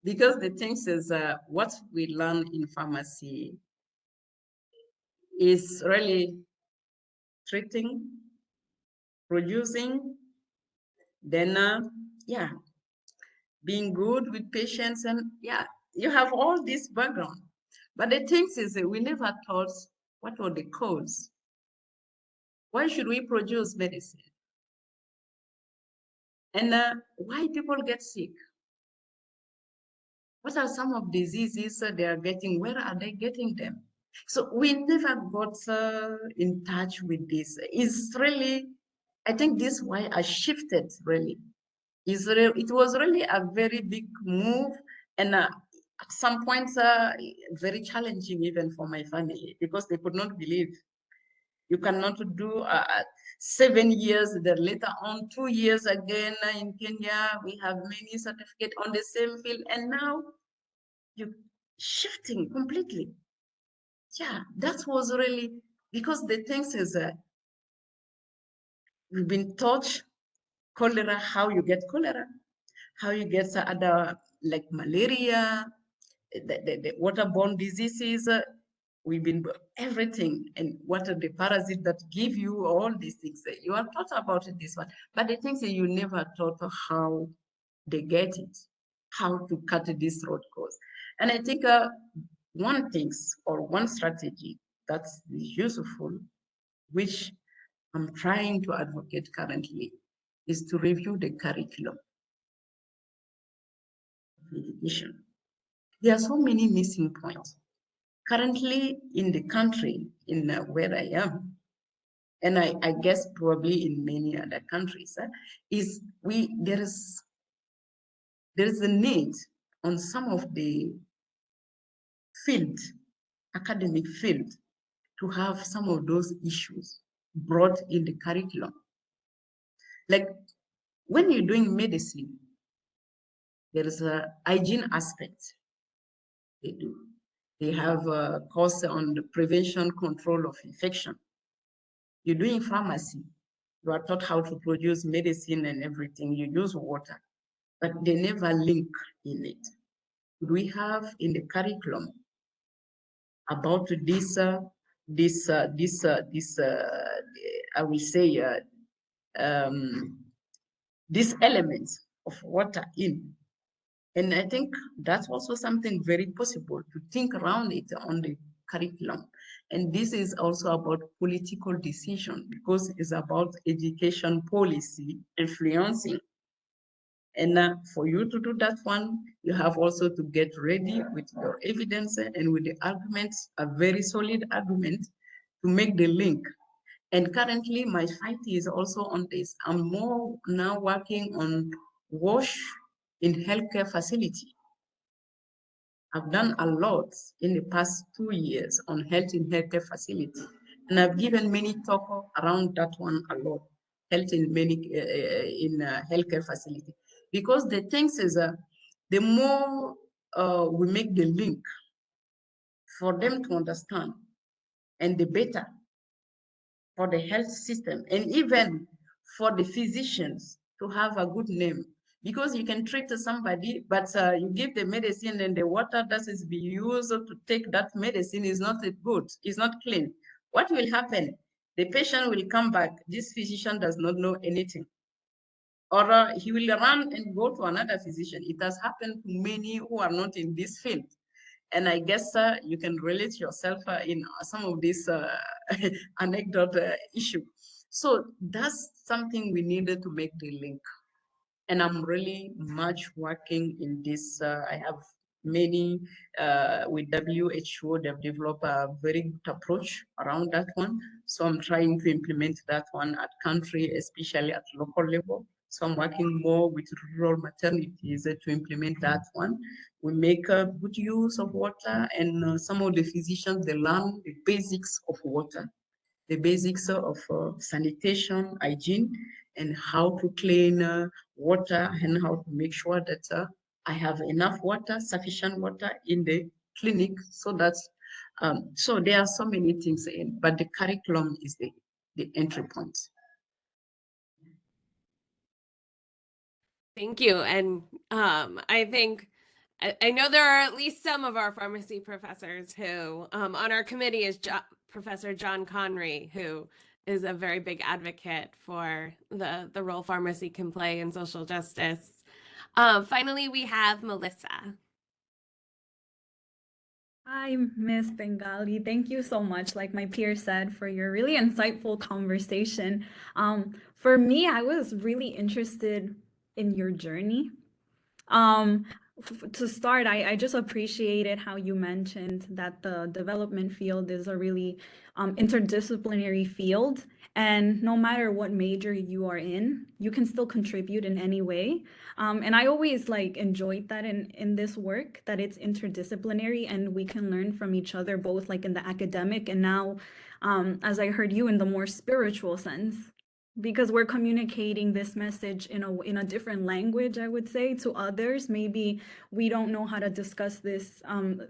Because the thing is, what we learn in pharmacy is really treating, producing, then, yeah, being good with patients, and yeah, you have all this background. But the thing is that we never thought what were the cause. Why should we produce medicine? And why people get sick? What are some of diseases they are getting? Where are they getting them? So we never got in touch with this. It's really, I think this is why I shifted really. It was really a very big move, and at some points very challenging even for my family, because they could not believe you cannot do 7 years, then later on 2 years again in Kenya. We have many certificates on the same field, and now you're shifting completely. Yeah, that was really, because the things is we've been taught cholera, how you get cholera, how you get other like malaria, the waterborne diseases. We've been everything, and what are the parasites that give you all these things. You are taught about this one, but the things that you never taught how they get it, how to cut this root cause. And I think one things or one strategy that's useful, which I'm trying to advocate currently, is to review the curriculum of education. There are so many missing points. Currently in the country, in where I am, and I guess probably in many other countries, there is a need on some of the field, academic field, to have some of those issues brought in the curriculum. Like when you're doing medicine, there is a hygiene aspect they do. They have a course on the prevention control of infection. You're doing pharmacy, you are taught how to produce medicine and everything. You use water, but they never link in it. We have in the curriculum about I will say, these elements of water in. And I think that's also something very possible to think around it on the curriculum. And this is also about political decision, because it's about education policy influencing. And for you to do that one, you have also to get ready with your evidence and with the arguments, a very solid argument to make the link. And currently my fight is also on this. I'm more now working on WASH in healthcare facility. I've done a lot in the past 2 years on health in healthcare facility. And I've given many talks around that one a lot. health in many healthcare facility. Because the things is the more we make the link for them to understand, and the better for the health system, and even for the physicians to have a good name. Because you can treat somebody, but you give the medicine and the water that is being used to take that medicine is not good, is not clean. What will happen? The patient will come back. This physician does not know anything. Or he will run and go to another physician. It has happened to many who are not in this field. And I guess you can relate yourself in some of this anecdote issue. So that's something we needed to make the link. And I'm really much working in this. I have many with WHO, they've developed a very good approach around that one. So I'm trying to implement that one at country, especially at local level. So I'm working more with rural maternities to implement that one. We make good use of water, and some of the physicians, they learn the basics of water, the basics of sanitation, hygiene, and how to clean water, and how to make sure that I have enough water, sufficient water in the clinic, so that's, so there are so many things in, but the curriculum is the entry point. Thank you. And I think I know there are at least some of our pharmacy professors who on our committee is Professor John Conry, who is a very big advocate for the role pharmacy can play in social justice. Finally, we have Melissa. Hi, Ms. Bengaly. Thank you so much, like my peer said, for your really insightful conversation. For me, I was really interested in your journey. To start, I just appreciated how you mentioned that the development field is a really interdisciplinary field. And no matter what major you are in, you can still contribute in any way. And I always like enjoyed that in this work, that it's interdisciplinary and we can learn from each other, both like in the academic and now, as I heard you, in the more spiritual sense, because we're communicating this message in a different language, I would say, to others. Maybe we don't know how to discuss this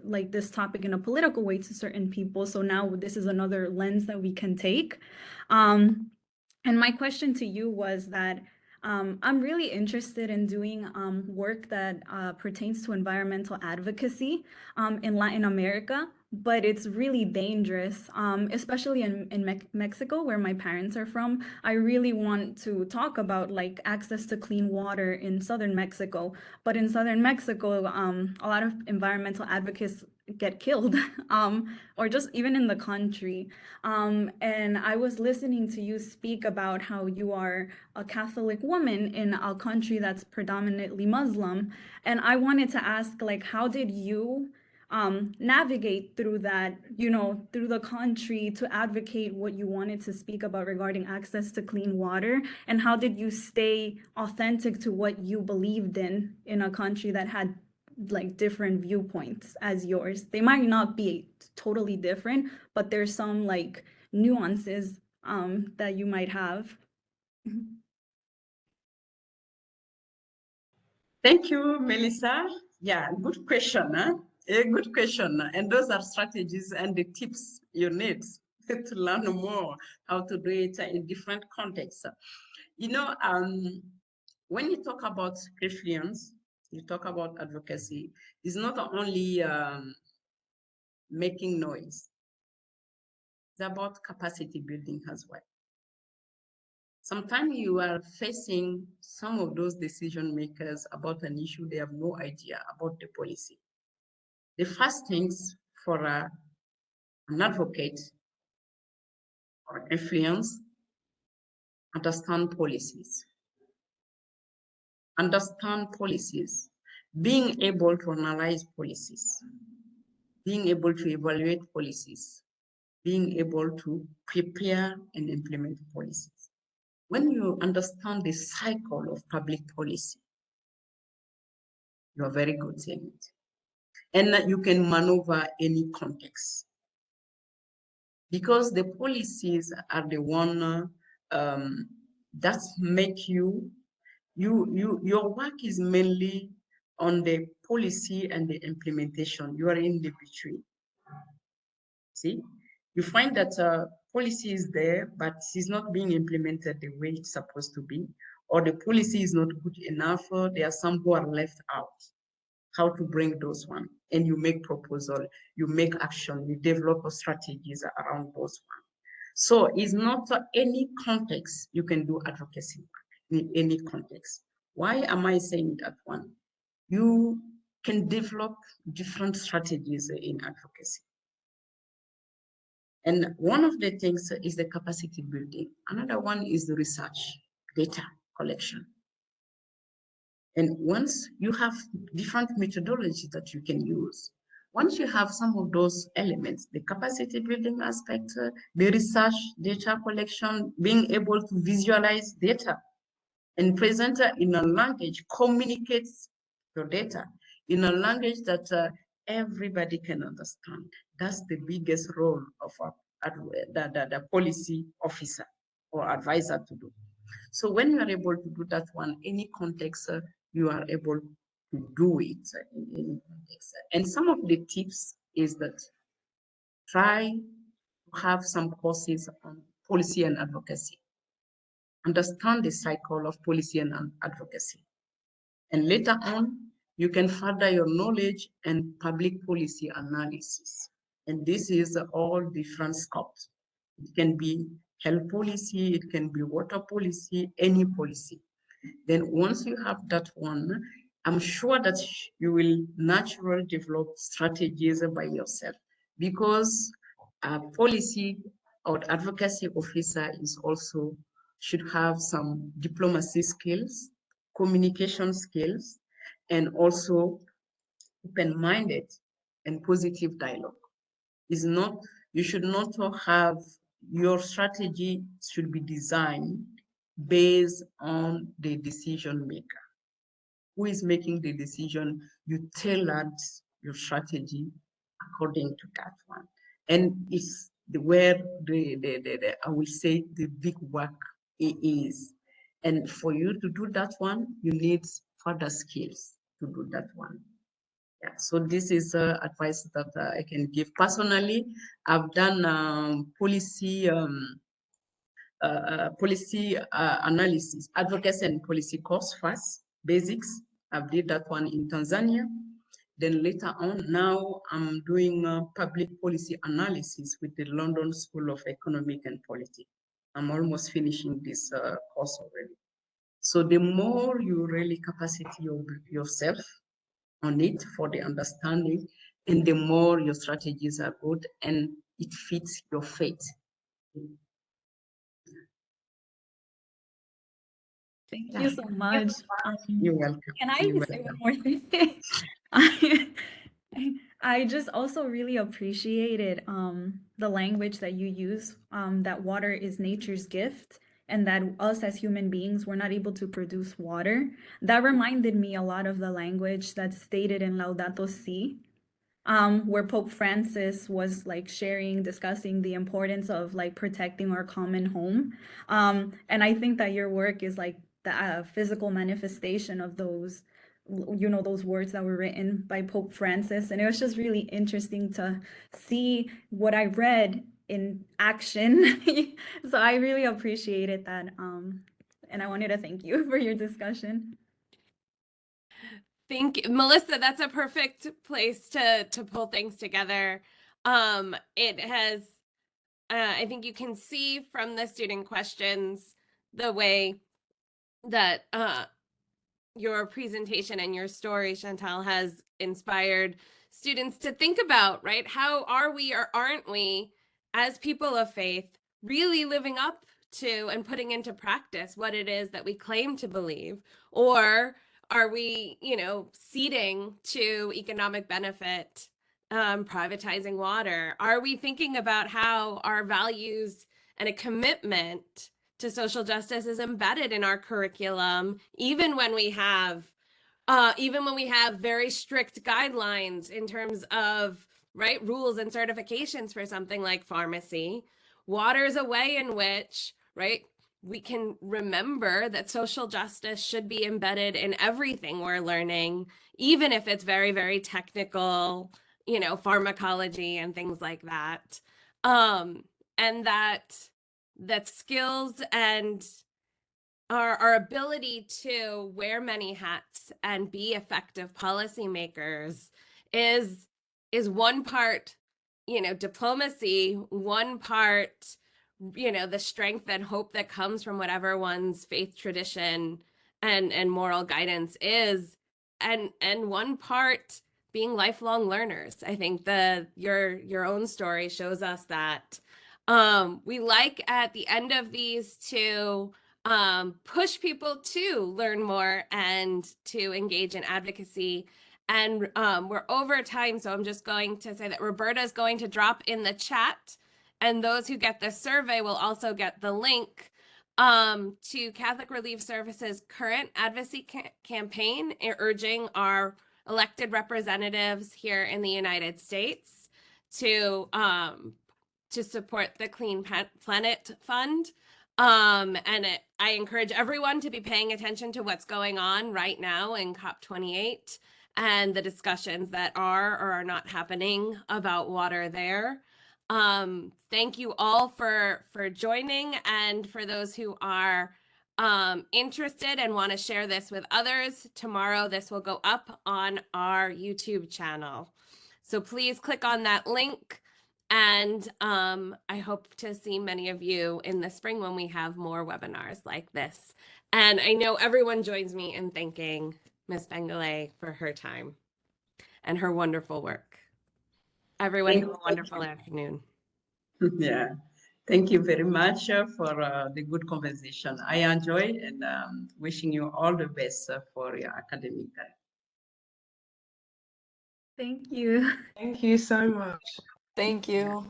like this topic in a political way to certain people. So now this is another lens that we can take. And my question to you was that I'm really interested in doing work that pertains to environmental advocacy in Latin America, but it's really dangerous, especially in Mexico, where my parents are from. I really want to talk about like access to clean water in southern Mexico, but in southern Mexico, a lot of environmental advocates get killed, or just even in the country. And I was listening to you speak about how you are a Catholic woman in a country that's predominantly Muslim. And I wanted to ask, like, how did you navigate through that, through the country to advocate what you wanted to speak about regarding access to clean water? And how did you stay authentic to what you believed in a country that had like different viewpoints as yours? They might not be totally different, but there's some like nuances that you might have. Thank you, Melissa. Yeah, good question. A good question. And those are strategies and the tips you need to learn more how to do it in different contexts. When you talk about influence, you talk about advocacy, it's not only making noise. It's about capacity building as well. Sometimes you are facing some of those decision makers about an issue, they have no idea about the policy. The first things for an advocate or influence, understand policies. Understand policies, being able to analyze policies, being able to evaluate policies, being able to prepare and implement policies. When you understand the cycle of public policy, you are very good in it. And you can maneuver any context. Because the policies are the one That's make your work is mainly on the policy and the implementation. You are in the between. See, you find that policy is there, but it's not being implemented the way it's supposed to be, or the policy is not good enough. There are some who are left out. How to bring those one, and you make proposal, you make action, you develop strategies around those one. So it's not any context you can do advocacy in any context. Why am I saying that one? You can develop different strategies in advocacy. And one of the things is the capacity building. Another one is the research, data collection. And once you have different methodologies that you can use, once you have some of those elements, the capacity building aspect, the research, data collection, being able to visualize data and present it in a language, communicates your data in a language that everybody can understand. That's the biggest role of the policy officer or advisor to do. So when you are able to do that one, any context, you are able to do it in any context. And some of the tips is that try to have some courses on policy and advocacy. Understand the cycle of policy and advocacy. And later on, you can further your knowledge and public policy analysis. And this is all different scopes. It can be health policy, it can be water policy, any policy. Then once you have that one, I'm sure that you will naturally develop strategies by yourself, because a policy or advocacy officer is also should have some diplomacy skills, communication skills, and also open-minded and positive dialogue. Is not, you should not have, your strategy should be designed based on the decision maker. Who is making the decision? You tailor your strategy according to that one. And it's where I will say the big work is. And for you to do that one, you need further skills to do that one. Yeah, so this is advice that I can give. Personally, I've done policy analysis, advocacy and policy course first, basics. I did that one in Tanzania. Then later on, now I'm doing public policy analysis with the London School of Economic and Politics. I'm almost finishing this course already. So the more you really capacity yourself on it for the understanding, and the more your strategies are good and it fits your fate. Thank you so much. You're welcome. Can I You're say welcome. one more thing? I just also really appreciated the language that you use, that water is nature's gift, and that us as human beings, we're not able to produce water. That reminded me a lot of the language that's stated in Laudato Si, where Pope Francis was like discussing the importance of like protecting our common home. And I think that your work is like the physical manifestation of those, you know, those words that were written by Pope Francis. And it was just really interesting to see what I read in action. So I really appreciated that. And I wanted to thank you for your discussion. Thank you, Melissa. That's a perfect place to pull things together. It has, I think you can see from the student questions the way that your presentation and your story, Chantal, has inspired students to think about, right? How are we or aren't we, as people of faith, really living up to and putting into practice what it is that we claim to believe? Or are we, you know, ceding to economic benefit, privatizing water? Are we thinking about how our values and a commitment to social justice is embedded in our curriculum, even when we have very strict guidelines in terms of, right, rules and certifications for something like pharmacy? Water is a way in which, right, we can remember that social justice should be embedded in everything we're learning, even if it's very, very technical, you know, pharmacology and things like that. And that skills and our ability to wear many hats and be effective policymakers is one part, you know, diplomacy, one part, you know, the strength and hope that comes from whatever one's faith tradition and moral guidance is, and one part being lifelong learners. I think your own story shows us that. We like at the end of these to push people to learn more and to engage in advocacy. And we're over time, so I'm just going to say that Roberta is going to drop in the chat, and those who get the survey will also get the link to Catholic Relief Service's current advocacy campaign, urging our elected representatives here in the United States to support the Clean Planet Fund. I encourage everyone to be paying attention to what's going on right now in COP28 and the discussions that are or are not happening about water there. Thank you all for joining, and for those who are interested and want to share this with others, tomorrow this will go up on our YouTube channel. So please click on that link. And I hope to see many of you in the spring when we have more webinars like this. And I know everyone joins me in thanking Ms. Bengaly for her time and her wonderful work. Everyone have a wonderful afternoon. Yeah, thank you very much for the good conversation. I enjoyed, and wishing you all the best for your academic time. Thank you. Thank you so much. Thank you.